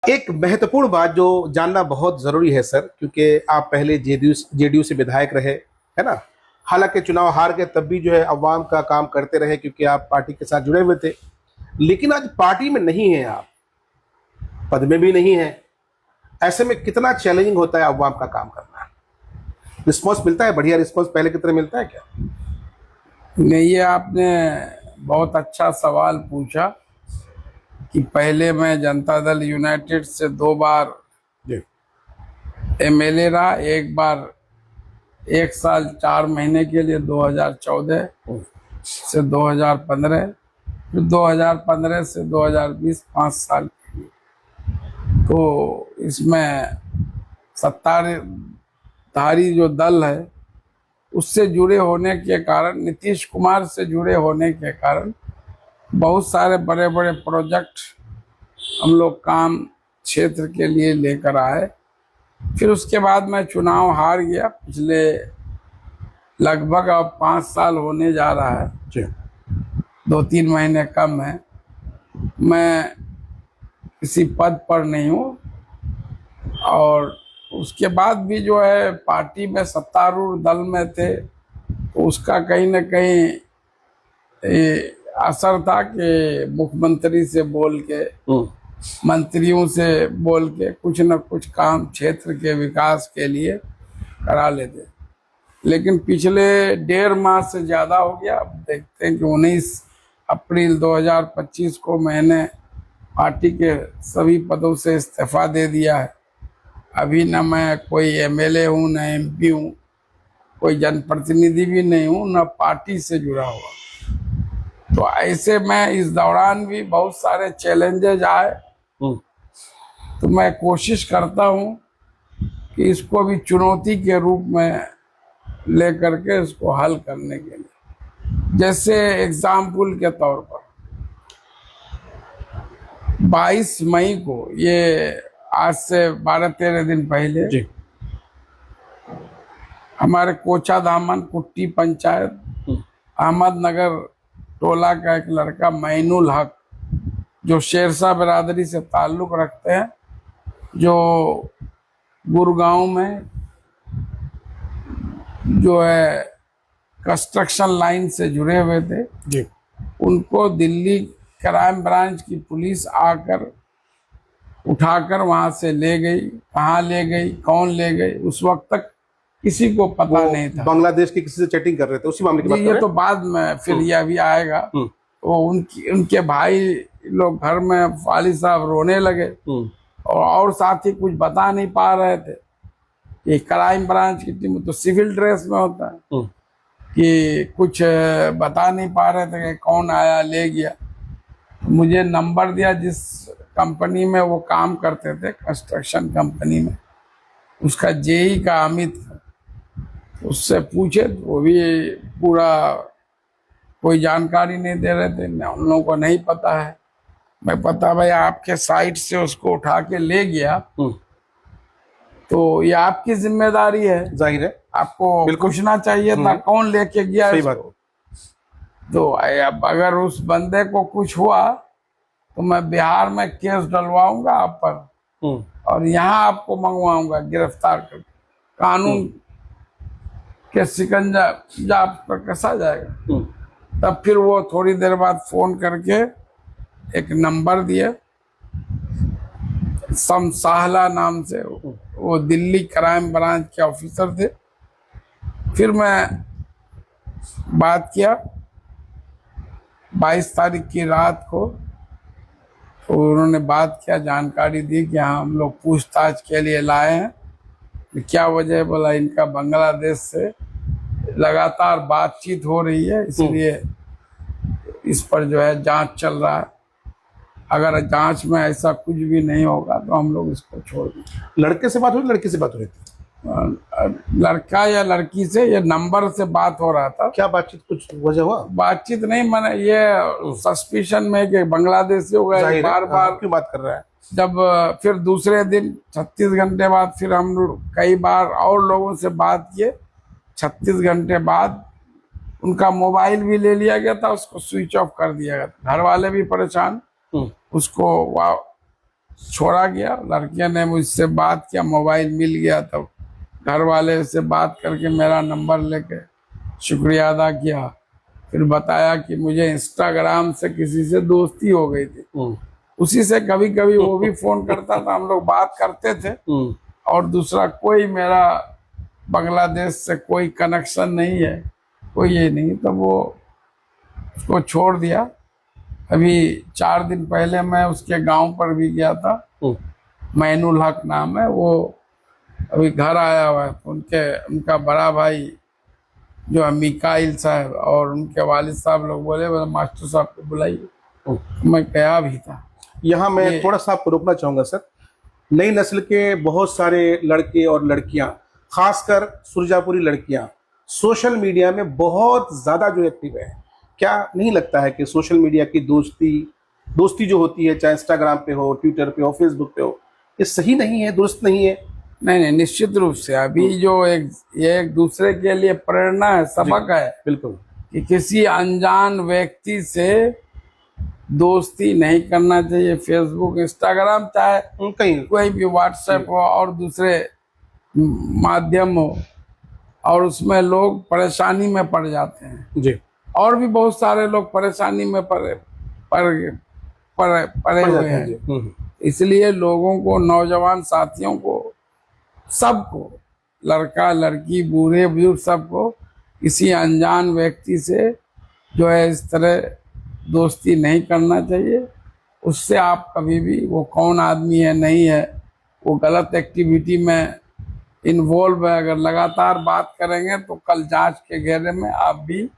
एक महत्वपूर्ण बात जो जानना बहुत जरूरी है सर, क्योंकि आप पहले जेडीयू से विधायक रहे, है ना। हालांकि चुनाव हार के तब भी जो है अवाम का काम करते रहे, क्योंकि आप पार्टी के साथ जुड़े हुए थे। लेकिन आज पार्टी में नहीं है आप, पद में भी नहीं है। ऐसे में कितना चैलेंजिंग होता है अवाम का काम करना। रिस्पॉन्स मिलता है? बढ़िया रिस्पॉन्स पहले की तरह मिलता है क्या? नहीं, ये आपने बहुत अच्छा सवाल पूछा कि पहले मैं जनता दल यूनाइटेड से 2 बार जी। एमएलए रहा। एक बार 1 साल 4 महीने के लिए 2014 से 2015, फिर 2015 से 2020 5 साल के लिए। तो इसमें सत्ताधारी जो दल है उससे जुड़े होने के कारण, नीतीश कुमार से जुड़े होने के कारण बहुत सारे बड़े बड़े प्रोजेक्ट हम लोग काम क्षेत्र के लिए लेकर आए। फिर उसके बाद मैं चुनाव हार गया। पिछले लगभग अब 5 साल होने जा रहा है जी। 2-3 महीने कम है, मैं किसी पद पर नहीं हूँ। और उसके बाद भी जो है पार्टी में सत्तारूढ़ दल में थे, तो उसका कहीं ना कहीं असर था कि मुख्यमंत्री से बोल के, मंत्रियों से बोल के कुछ न कुछ काम क्षेत्र के विकास के लिए करा लेते। लेकिन पिछले 1.5 माह से ज़्यादा हो गया। अब देखते हैं कि 19 अप्रैल 2025 को मैंने पार्टी के सभी पदों से इस्तीफा दे दिया है। अभी न मैं कोई एमएलए हूँ, न एमपी हूँ, कोई जनप्रतिनिधि भी नहीं हूँ, न पार्टी से जुड़ा हुआ। तो ऐसे में इस दौरान भी बहुत सारे चैलेंजेज आए। तो मैं कोशिश करता हूँ कि इसको भी चुनौती के रूप में लेकर के इसको हल करने के लिए। जैसे एग्जाम्पल के तौर पर 22 मई को, ये आज से 12-13 दिन पहले जी। हमारे कोचा दामन कुट्टी पंचायत अहमदनगर टोला का एक लड़का मैनुल हक, जो शेरशाह बिरादरी से ताल्लुक रखते हैं, जो गुड़गांव में जो है कंस्ट्रक्शन लाइन से जुड़े हुए थे जी। उनको दिल्ली क्राइम ब्रांच की पुलिस आकर उठाकर वहां से ले गई। कहाँ ले गई, कौन ले गई, उस वक्त तक किसी को पता नहीं था। बांग्लादेश के किसी से चैटिंग कर रहे थे, उसी मामले की बात कर रहे ये हैं? तो बाद में फिर ये अभी आएगा। तो उनके भाई लोग घर में वालिद साहब रोने लगे, और साथ ही कुछ बता नहीं पा रहे थे। ये क्राइम ब्रांच की टीम तो सिविल ड्रेस में होता है कि कुछ बता नहीं पा रहे थे कि कौन आया ले गया। मुझे नंबर दिया जिस कंपनी में वो काम करते थे, कंस्ट्रक्शन कंपनी में, उसका जेई का अमित, उससे पूछे तो वो भी पूरा कोई जानकारी नहीं दे रहे थे। उन लोगों को नहीं पता है। मैं पता भाई आपके साइट से उसको उठा के ले गया, तो ये आपकी जिम्मेदारी है, जाहिर है आपको पूछना चाहिए था कौन लेके गया। सही बात। तो अब अगर उस बंदे को कुछ हुआ तो मैं बिहार में केस डलवाऊंगा आप पर, और यहाँ आपको मंगवाऊंगा गिरफ्तार कर, कानून के शिकंजा आप पर कसा जाएगा। तब फिर वो थोड़ी देर बाद फोन करके एक नंबर दिए, साहला नाम से, वो दिल्ली क्राइम ब्रांच के ऑफिसर थे। फिर मैं बात किया 22 तारीख की रात को, तो उन्होंने बात किया, जानकारी दी कि हाँ हम लोग पूछताछ के लिए लाए हैं। क्या वजह है? बोला इनका बांग्लादेश से लगातार बातचीत हो रही है, इसलिए इस पर जो है जांच चल रहा है। अगर जांच में ऐसा कुछ भी नहीं होगा तो हम लोग इसको छोड़ देंगे। लड़के से बात हुई, लड़की से बात हो रही थी? लड़का या लड़की से, ये नंबर से बात हो रहा था। क्या बातचीत, कुछ वजह हुआ? बातचीत नहीं, मैंने ये सस्पिशन में कि बांग्लादेशी हो गए बार बार क्यों बात कर रहा है। जब फिर दूसरे दिन 36 घंटे बाद फिर हम कई बार और लोगों से बात किए। 36 घंटे बाद उनका मोबाइल भी ले लिया गया था, उसको स्विच ऑफ कर दिया गया था। घर वाले भी परेशान, उसको छोड़ा गया। लड़के ने मुझसे बात किया, मोबाइल मिल गया, तब घर वाले से बात करके मेरा नंबर लेके शुक्रिया अदा किया। फिर बताया कि मुझे इंस्टाग्राम से किसी से दोस्ती हो गई थी, उसी से कभी कभी वो भी फोन करता था, हम लोग बात करते थे। और दूसरा कोई मेरा बांग्लादेश से कोई कनेक्शन नहीं है, कोई ये नहीं। तब वो उसको छोड़ दिया। अभी 4 दिन पहले मैं उसके गांव पर भी गया था, मैनुल हक नाम है, वो अभी घर आया हुआ है। तो उनका बड़ा भाई जो है मिकाइल साहब और उनके वालिद साहब लोग बोले मास्टर साहब को बुलाइए, मैं गया भी था। यहाँ मैं थोड़ा सा आपको रोकना चाहूंगा सर। नई नस्ल के बहुत सारे लड़के और लड़कियां, खासकर सुरजापुरी लड़कियां, सोशल मीडिया में बहुत ज्यादा जो एक्टिव है। क्या नहीं लगता है कि सोशल मीडिया की दोस्ती जो होती है, चाहे इंस्टाग्राम पे हो, ट्विटर पे हो, फेसबुक पे हो, ये सही नहीं है, दुरुस्त नहीं है? नहीं, निश्चित रूप से अभी जो ये एक दूसरे के लिए प्रेरणा है, सबक है बिल्कुल कि किसी अनजान व्यक्ति से दोस्ती नहीं करना चाहिए। फेसबुक, इंस्टाग्राम, चाहे कहीं कोई भी व्हाट्सएप हो और दूसरे माध्यम हो, और उसमें लोग परेशानी में पड़ जाते हैं जी। और भी बहुत सारे लोग परेशानी में पड़े हुए हैं। इसलिए लोगों को, नौजवान साथियों को, सबको, लड़का लड़की, बूढ़े बुजुर्ग, सबको किसी अनजान व्यक्ति से जो है इस तरह दोस्ती नहीं करना चाहिए। उससे आप कभी भी, वो कौन आदमी है नहीं है, वो गलत एक्टिविटी में इन्वॉल्व है, अगर लगातार बात करेंगे तो कल जांच के घेरे में आप भी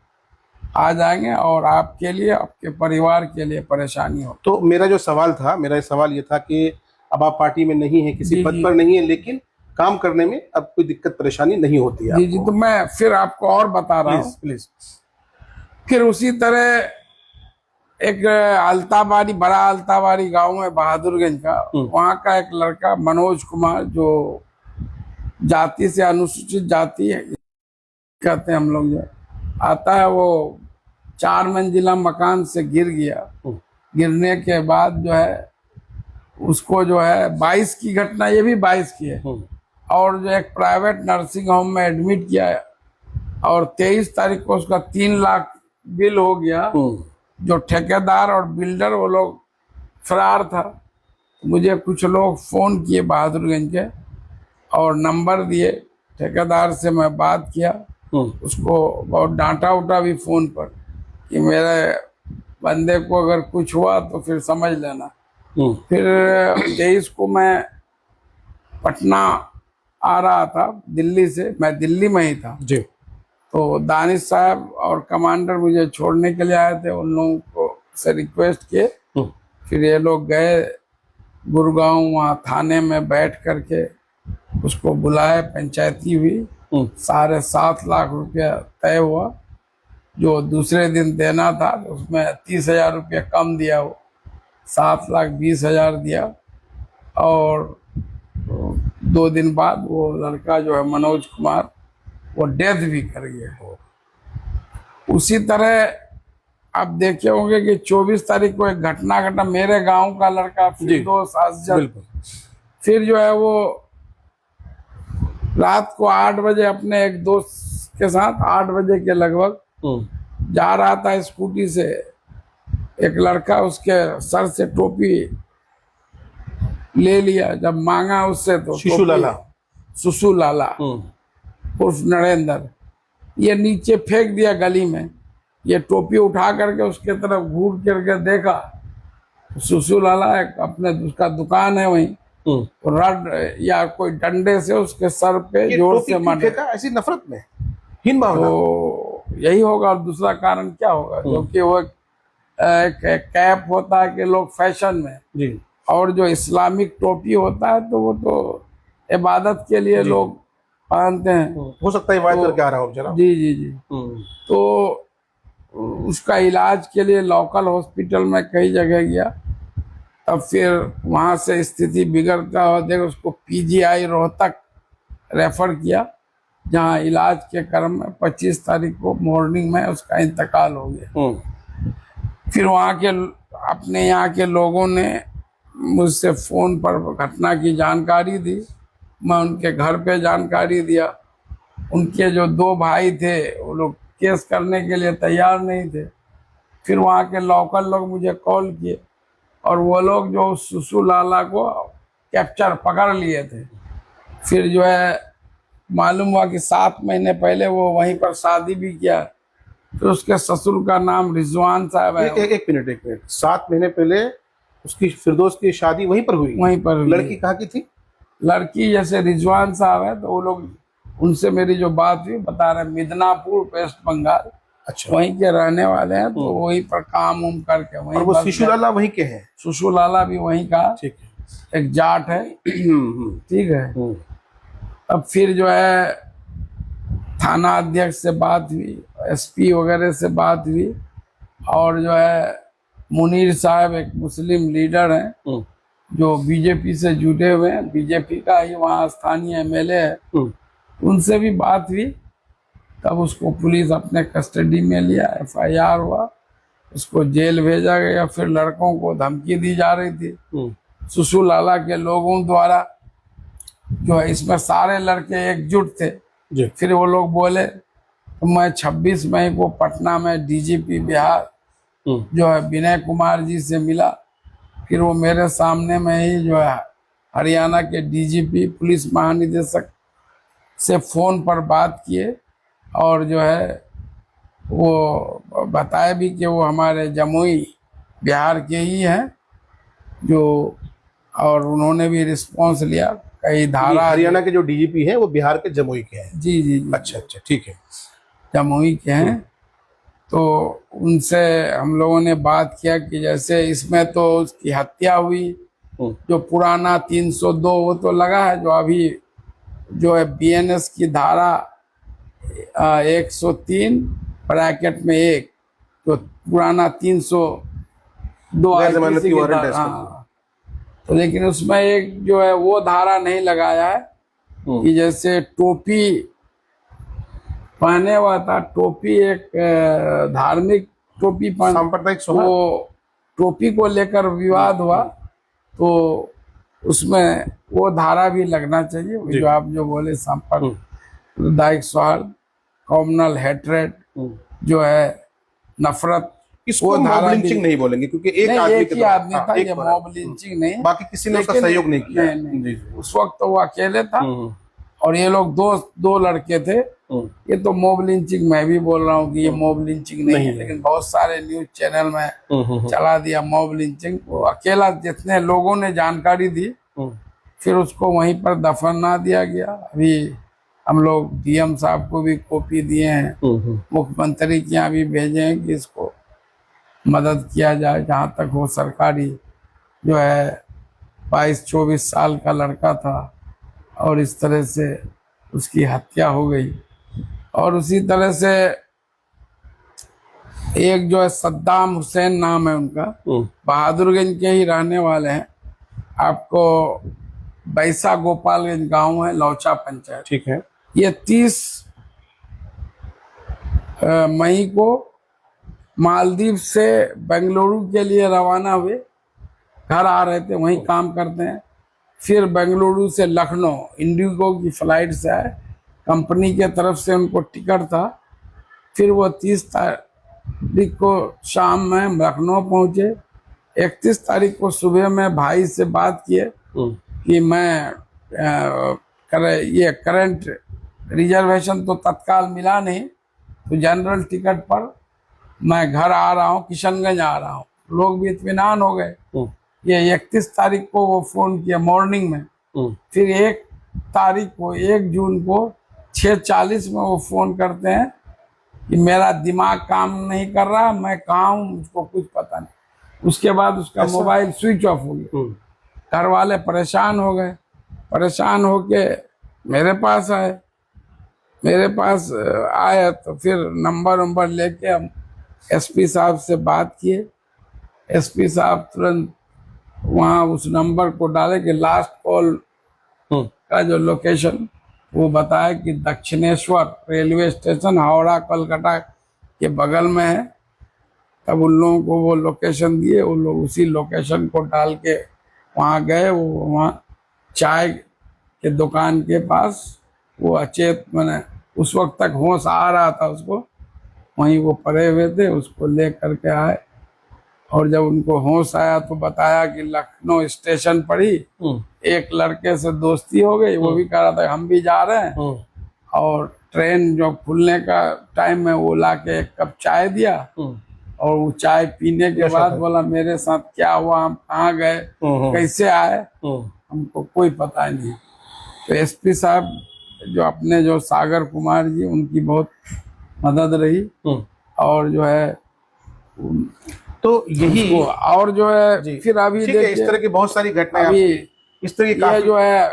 आ जाएंगे और आपके लिए, आपके परिवार के लिए परेशानी हो। तो मेरा सवाल ये था कि अब आप पार्टी में नहीं है, किसी पद पर नहीं है, लेकिन काम करने में अब कोई दिक्कत परेशानी नहीं होती है? जी, तो मैं फिर आपको और बता रहा हूँ। प्लीज। फिर उसी तरह एक अल्ताबारी, बड़ा अल्ताबारी गांव है बहादुरगंज का, वहाँ का एक लड़का मनोज कुमार, जो जाति से अनुसूचित जाति है कहते हैं हम लोग, जो आता है, वो 4 मंजिला मकान से गिर गया। गिरने के बाद जो है उसको जो है 22 की घटना, ये भी 22 की है, और जो एक प्राइवेट नर्सिंग होम में एडमिट किया है, और 23 तारीख को उसका 3 लाख बिल हो गया। जो ठेकेदार और बिल्डर, वो लोग फरार था। मुझे कुछ लोग फोन किए बहादुरगंज के और नंबर दिए, ठेकेदार से मैं बात किया, उसको बहुत डांटा उटा भी फोन पर कि मेरे बंदे को अगर कुछ हुआ तो फिर समझ लेना। फिर 23 को मैं पटना आ रहा था दिल्ली से, मैं दिल्ली में ही था जी। तो दानिश साहब और कमांडर मुझे छोड़ने के लिए आए थे, उन लोगों को से रिक्वेस्ट किए। फिर ये लोग गए गुड़गांव, वहाँ थाने में बैठ करके उसको बुलाए, पंचायती हुई, 7.5 लाख रुपया तय हुआ। जो दूसरे दिन देना था उसमें 30,000 रुपया कम दिया, वो 7,20,000 दिया। और 2 दिन बाद वो लड़का जो है मनोज कुमार, वो डेथ भी कर गया। उसी तरह आप देखे होंगे कि 24 तारीख को एक घटना घटा, मेरे गांव का लड़का फिरदौस असजद, फिर जो है वो रात को 8 बजे अपने एक दोस्त के साथ 8 बजे के लगभग जा रहा था स्कूटी से। एक लड़का उसके सर से टोपी ले लिया, जब मांगा उससे तो सुसु लाला उर्फ नरेंद्र, ये नीचे फेंक दिया गली में। ये टोपी उठा करके उसके तरफ घूर करके देखा, सुसु लाला एक अपने उसका दुकान है वहीं, रड या कोई डंडे से उसके सर पे जोर से मारा। ऐसी नफरत में हिंद भावना, तो यही होगा, और दूसरा कारण क्या होगा? क्योंकि वो एक कैप होता है कि लोग फैशन में जी, और जो इस्लामिक टोपी होता है तो वो तो इबादत के लिए लोग पहनते हैं। हो सकता है इबादत करके आ रहा हो जनाब। जी जी जी। तो उसका इलाज के लिए लोकल हॉस्पिटल में कई जगह गया, तब फिर वहाँ से स्थिति बिगड़ता हुआ देख उसको पीजीआई रोहतक रेफर किया, जहाँ इलाज के क्रम में 25 तारीख को मॉर्निंग में उसका इंतकाल हो गया। फिर वहाँ के अपने यहाँ के लोगों ने मुझसे फोन पर घटना की जानकारी दी। मैं उनके घर पे जानकारी दिया। उनके जो 2 भाई थे वो लोग केस करने के लिए तैयार नहीं थे। फिर वहाँ के लोकल लोग मुझे कॉल किए और वो लोग जो सुसु लाला को कैप्चर पकड़ लिए थे। फिर जो है मालूम हुआ कि 7 महीने पहले वो वहीं पर शादी भी किया। फिर उसके ससुर का नाम रिजवान साहब है। एक मिनट 7 महीने पहले उसकी फिरदौस की शादी वहीं पर हुई? वहीं पर हुई। लड़की कहाँ की थी? लड़की जैसे रिजवान साहब है तो वो लोग, उनसे मेरी जो बात हुई बता रहे मिदनापुर वेस्ट बंगाल, अच्छा। वहीं के रहने वाले हैं। तो वहीं पर काम उम करके वहीं और वो बस शिशु लाला वहीं के हैं? सुसु लाला भी वहीं का ठीक है। एक जाट है। ठीक है। हम्म। अब फिर जो है थाना अध्यक्ष से बात हुई, एसपी वगैरह से बात हुई, और जो है मुनीर साहब एक मुस्लिम लीडर हैं जो बीजेपी से जुड़े हुए हैं, बीजेपी का ही वहाँ स्थानीय एमएलए है, उनसे भी बात हुई। तब उसको पुलिस अपने कस्टडी में लिया, एफआईआर हुआ, उसको जेल भेजा गया। फिर लड़कों को धमकी दी जा रही थी सुसु लाला के लोगों द्वारा, जो है इसमें सारे लड़के एकजुट थे। जी। फिर वो लोग बोले तो मैं 26 मई को पटना में डीजीपी बिहार जो है विनय कुमार जी से मिला। फिर वो मेरे सामने में ही जो है हरियाणा के डीजीपी पुलिस महानिदेशक से फोन पर बात किए और जो है वो बताया भी कि वो हमारे जमुई बिहार के ही हैं जो, और उन्होंने भी रिस्पांस लिया। कई धारा, हरियाणा के जो डीजीपी हैं वो बिहार के जमुई के हैं? जी जी जी, अच्छा, ठीक है, जमुई के हैं। तो उनसे हम लोगों ने बात किया कि जैसे इसमें तो उसकी हत्या हुई, जो पुराना 302 वो तो लगा है, जो अभी जो है बीएनएस की धारा 103 ब्रैकेट में 1 जो पुराना 302 जमानती वारंट है इसका। हाँ, तो लेकिन उसमें एक जो है वो धारा नहीं लगाया है कि जैसे टोपी पहने हुआ था, टोपी एक धार्मिक टोपी पहन, सांप्रदायिक स्वभाव, वो टोपी को लेकर विवाद हुआ तो उसमें वो धारा भी लगना चाहिए, जो आप जो बोले सांप्रदायिक सौहार्द, कॉम्युनल हेट्रेड जो है नफरत, इसको मॉब लिंचिंग नहीं बोलेंगे क्योंकि एक ही आदमी था, ये मॉब लिंचिंग नहीं, बाकी किसी ने उसका सहयोग नहीं किया। नहीं। उस वक्त तो वो अकेले था और ये लोग दो लड़के थे। ये तो मॉब लिंचिंग मैं भी बोल रहा हूँ कि ये मॉब लिंचिंग नहीं है, लेकिन बहुत सारे न्यूज चैनल में चला दिया मॉब लिंचिंग। वो अकेला जितने लोगों ने जानकारी दी फिर उसको वहीं पर दफना दिया गया। अभी हम लोग डीएम साहब को भी कॉपी दिए हैं, मुख्यमंत्री के यहाँ भी भेजे हैं कि इसको मदद किया जाए जहाँ तक हो। सरकारी जो है 22-24 साल का लड़का था और इस तरह से उसकी हत्या हो गई। और उसी तरह से एक जो है सद्दाम हुसैन नाम है उनका, बहादुरगंज के ही रहने वाले हैं। आपको बैसा गोपालगंज गांव है, लौचा पंचायत। ठीक है। ये 30 मई को मालदीव से बेंगलुरु के लिए रवाना हुए, घर आ रहे थे, वहीं काम करते हैं। फिर बेंगलुरु से लखनऊ इंडिगो की फ्लाइट से आए, कंपनी के तरफ से उनको टिकट था। फिर वो 30 तारीख को शाम में लखनऊ पहुंचे। 31 तारीख को सुबह में भाई से बात किए कि मैं ये करंट रिजर्वेशन तो तत्काल मिला नहीं, तो जनरल टिकट पर मैं घर आ रहा हूँ, किशनगंज आ रहा हूँ। लोग भी इत्मीनान हो गए। ये 31 तारीख को वो फोन किया मॉर्निंग में। फिर 1 तारीख को 1 जून को 6:40 में वो फोन करते हैं कि मेरा दिमाग काम नहीं कर रहा, मैं कहाँ हूँ मुझको कुछ पता नहीं। उसके बाद उसका मोबाइल स्विच ऑफ हो गया। घर वाले परेशान हो गए, परेशान होके मेरे पास आए तो फिर नंबर लेके हम एसपी साहब से बात किए। एसपी साहब तुरंत वहाँ उस नंबर को डाले कि लास्ट कॉल का जो लोकेशन वो बताया कि दक्षिणेश्वर रेलवे स्टेशन हावड़ा कलकत्ता के बगल में है। तब उन लोगों को वो लोकेशन दिए, उन लोग उसी लोकेशन को डाल के वहाँ गए, वो वहाँ चाय के दुकान के पास वो अचेत मैंने उस वक्त तक होश आ रहा था उसको, वहीं वो पड़े हुए थे, उसको ले करके आए। और जब उनको होश आया तो बताया कि लखनऊ स्टेशन पर ही एक लड़के से दोस्ती हो गई, वो भी कह रहा था हम भी जा रहे हैं, और ट्रेन जो खुलने का टाइम है वो लाके एक कप चाय दिया, और वो चाय पीने के बाद बोला मेरे साथ क्या हुआ, हम कहाँ गए, कैसे आए, हमको कोई पता नहीं। तो एसपी साहब जो अपने जो सागर कुमार जी, उनकी बहुत मदद रही, और जो है तो यही और जो है फिर अभी ठीक है, इस तरह की बहुत सारी घटनाएं अभी इस तरह की ये जो है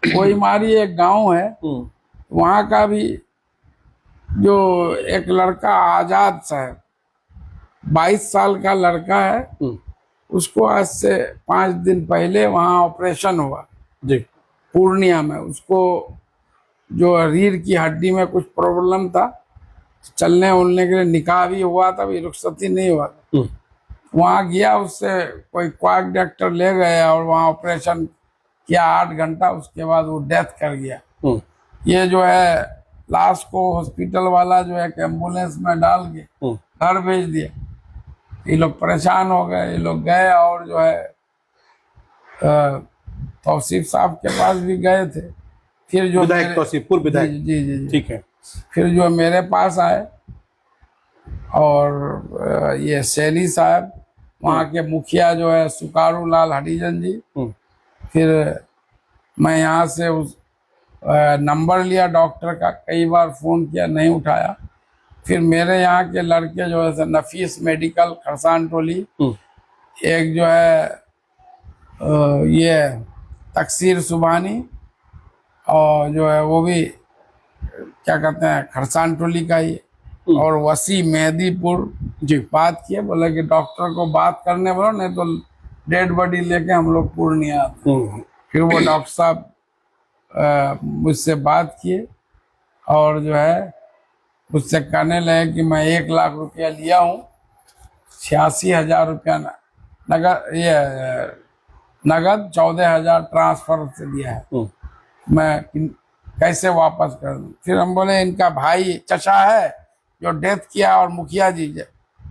कोईमारी एक गांव है, वहाँ का भी जो एक लड़का आजाद साहब 22 साल का लड़का है, उसको आज से 5 दिन पहले वहाँ ऑपरेशन हुआ जी पूर्णिया में। उसको जो रीढ़ की हड्डी में कुछ प्रॉब्लम था, चलने उलने के लिए निकाह भी हुआ था, अभी रुखसती नहीं हुआ था। वहाँ गया, उससे कोई क्वाक डॉक्टर ले गए और वहाँ ऑपरेशन किया 8 घंटा, उसके बाद वो डेथ कर गया। ये जो है लाश को हॉस्पिटल वाला जो है एम्बुलेंस में डाल के घर भेज दिया। ये लोग परेशान हो गए, ये लोग गए और जो है तौसीफ साहब के पास भी गए थे। फिर जो विधायक तौसीफ, पूर्व विधायक, जी जी जी ठीक है। फिर जो मेरे पास आए, और ये सैनी साहब, वहाँ के मुखिया जो है सुकारू लाल हरिजन जी, फिर मैं यहाँ से उस नंबर लिया डॉक्टर का, कई बार फोन किया नहीं उठाया। फिर मेरे यहाँ के लड़के जो है नफीस मेडिकल खरसान टोली, एक जो है ये तकसीर सुबानी, और जो है वो भी क्या कहते हैं खरसान टोली का ही, और वसी मेहदीपुर जी बात किए, बोले कि डॉक्टर को बात करने बोलो, नहीं तो डेड बॉडी लेके हम लोग पूर्णिया आते। फिर वो डॉक्टर साहब मुझसे बात किए, और जो है मुझसे कहने लगे कि मैं 1 लाख रुपया लिया हूँ, 86,000 रुपया नगद, ये नगद 14,000 ट्रांसफर से दिया है, मैं कैसे वापस कर दूं। फिर हम बोले इनका भाई चचा है जो डेथ किया, और मुखिया जी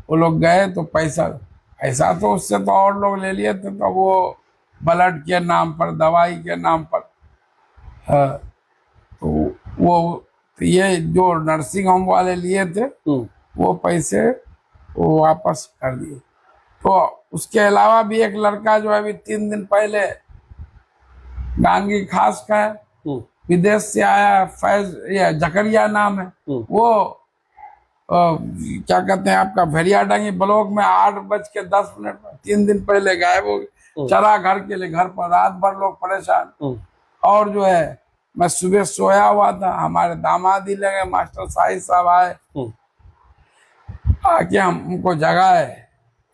वो लोग गए तो पैसा तो उससे तो और लोग ले लिए थे, तो वो ब्लड के नाम पर, दवाई के नाम पर, तो वो तो ये जो नर्सिंग होम वाले लिए थे वो पैसे वो वापस कर दिए। तो उसके अलावा भी एक लड़का जो है अभी 3 दिन पहले गांगी खास का है, विदेश से आया, फैज ये जकरिया नाम है, वो क्या कहते हैं आपका भेड़ियाडांगी ब्लॉक में 8:10 पर 3 दिन पहले गायब हो गए। चरा घर के लिए, घर पर रात भर लोग परेशान। और जो है मैं सुबह सोया हुआ था, हमारे दामाद ही लगे, मास्टर साहिब साहब आए, आके हमको जगाए,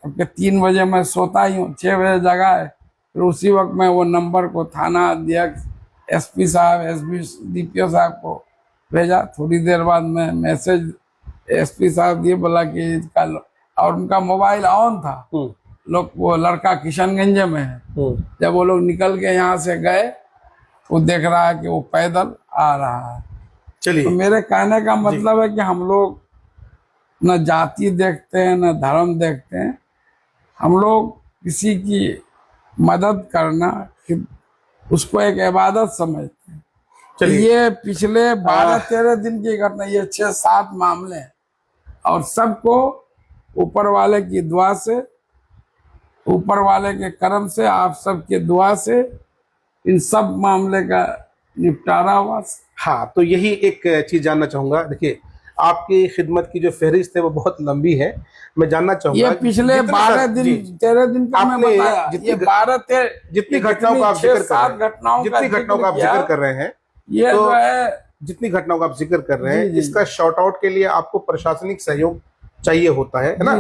क्योंकि 3 बजे मैं सोता ही हूँ, 6 बजे जगाए। फिर उसी वक्त मैं वो नंबर को थाना अध्यक्ष, एसपी साहब, डीपीओ साहब को भेजा। थोड़ी देर बाद में मैसेज एसपी साहब दिए, बोला कि इसका, और उनका मोबाइल ऑन था, लोग वो लड़का किशनगंज में है। जब वो लोग निकल के यहाँ से गए, वो देख रहा है कि वो पैदल आ रहा है। चलिए, तो मेरे कहने का मतलब है कि हम लोग न जाति देखते हैं न धर्म देखते हैं, हम लोग किसी की मदद करना उसको एक इबादत समझते हैं। तो ये पिछले 12-13 दिन की घटना, ये 6-7 मामले हैं, और सबको ऊपर वाले की दुआ से, ऊपर वाले के करम से, आप सबके दुआ से इन सब मामले का निपटारा हुआ। हाँ, तो यही एक चीज जानना चाहूंगा। देखिए, आपकी खिदमत की जो फहरिस्त है वो बहुत लंबी है। मैं जानना चाहूंगा, ये पिछले 12 दिन 13 दिन का मैं बताया, ये 12-13 जितनी घटनाओं का आप जिक्र कर रहे हैं, जितनी घटनाओं का आप जिक्र कर रहे हैं, ये जो है जितनी घटनाओं का आप जिक्र कर रहे हैं, इसका शॉर्ट आउट के लिए आपको प्रशासनिक सहयोग चाहिए होता है ना?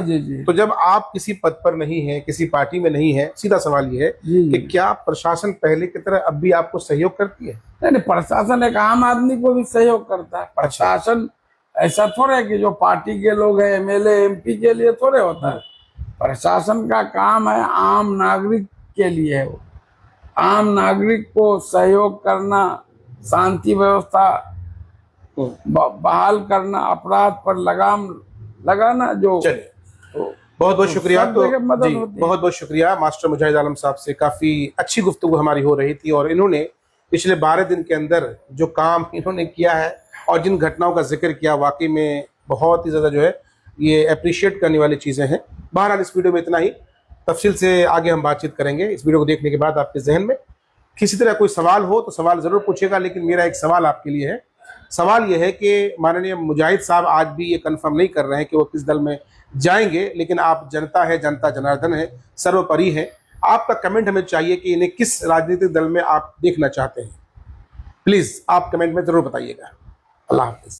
तो जब आप किसी पद पर नहीं है, किसी पार्टी में नहीं है, सीधा सवाल ये है कि क्या प्रशासन पहले की तरह अब भी आपको सहयोग करती है? नहीं, प्रशासन एक आम आदमी को भी सहयोग करता है। प्रशासन ऐसा थोड़ा है कि जो पार्टी के लोग हैं, एमएलए एमपी के लिए थोड़े होता है। प्रशासन का काम है आम नागरिक के लिए है वो। आम नागरिक को सहयोग करना, शांति व्यवस्था बहाल करना, अपराध पर लगाम लगाना, जो चलिए बहुत बहुत शुक्रिया। सब तो जगह मदद जी होती है। बहुत बहुत शुक्रिया मास्टर मुजाहिद आलम साहब से, काफी अच्छी गुफ्तगू हमारी हो रही थी और इन्होंने पिछले 12 दिन के अंदर जो काम इन्होंने किया है और जिन घटनाओं का जिक्र किया, वाकई में बहुत ही ज्यादा जो है ये अप्रिशिएट करने वाली चीजें हैं। बहरहाल इस वीडियो में इतना ही, तफसील से आगे हम बातचीत करेंगे। इस वीडियो को देखने के बाद आपके जहन में किसी तरह कोई सवाल हो तो सवाल जरूर पूछेगा, लेकिन मेरा एक सवाल आपके लिए है। सवाल यह है कि माननीय मुजाहिद साहब आज भी ये कंफर्म नहीं कर रहे हैं कि वो किस दल में जाएंगे, लेकिन आप जनता है, जनता जनार्दन है, सर्वोपरि है। आपका कमेंट हमें चाहिए कि इन्हें किस राजनीतिक दल में आप देखना चाहते हैं। प्लीज आप कमेंट में जरूर बताइएगा। अल्लाह हाफिज।